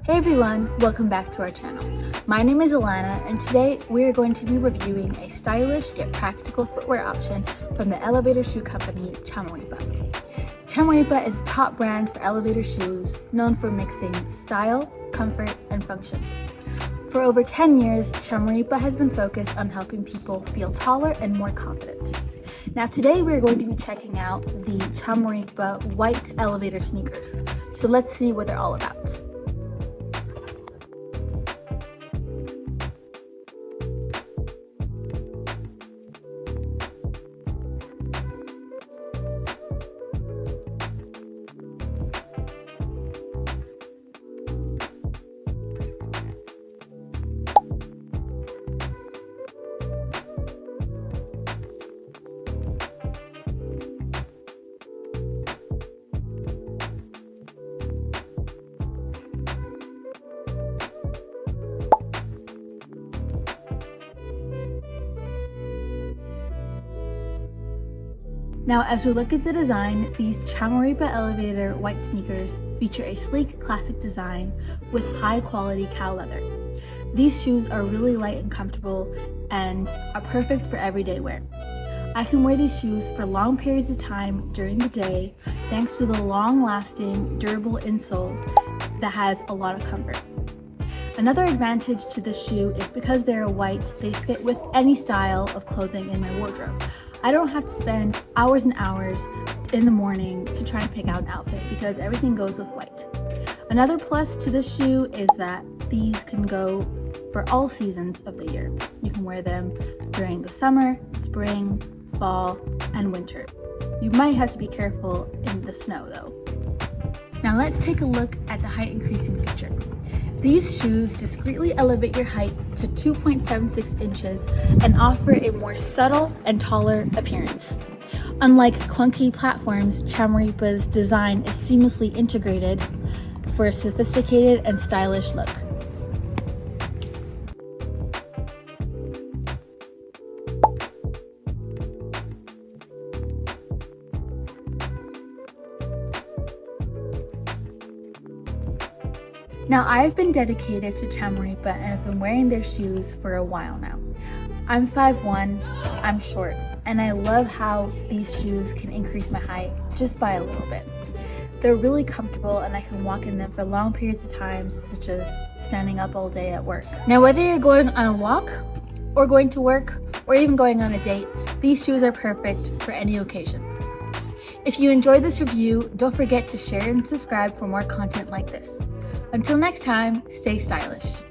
Hey everyone, welcome back to our channel. My name is Alana and today we are going to be reviewing a stylish yet practical footwear option from the elevator shoe company Chamaripa. Chamaripa is a top brand for elevator shoes known for mixing style, comfort, and function. For over 10 years, Chamaripa has been focused on helping people feel taller and more confident. Now today we're going to be checking out the Chamaripa white elevator sneakers. So let's see what they're all about. Now, as we look at the design, these Chamaripa Elevator white sneakers feature a sleek classic design with high quality cow leather. These shoes are really light and comfortable and are perfect for everyday wear. I can wear these shoes for long periods of time during the day thanks to the long-lasting, durable insole that has a lot of comfort. Another advantage to this shoe is because they're white, they fit with any style of clothing in my wardrobe. I don't have to spend hours and hours in the morning to try and pick out an outfit because everything goes with white. Another plus to this shoe is that these can go for all seasons of the year. You can wear them during the summer, spring, fall, and winter. You might have to be careful in the snow though. Now let's take a look at the height increasing feature. These shoes discreetly elevate your height to 2.76 inches and offer a more subtle and taller appearance. Unlike clunky platforms, Chamaripa's design is seamlessly integrated for a sophisticated and stylish look. Now, I've been dedicated to Chamaripa and have been wearing their shoes for a while now. I'm 5'1", I'm short, and I love how these shoes can increase my height just by a little bit. They're really comfortable and I can walk in them for long periods of time, such as standing up all day at work. Now, whether you're going on a walk, or going to work, or even going on a date, these shoes are perfect for any occasion. If you enjoyed this review, don't forget to share and subscribe for more content like this. Until next time, stay stylish.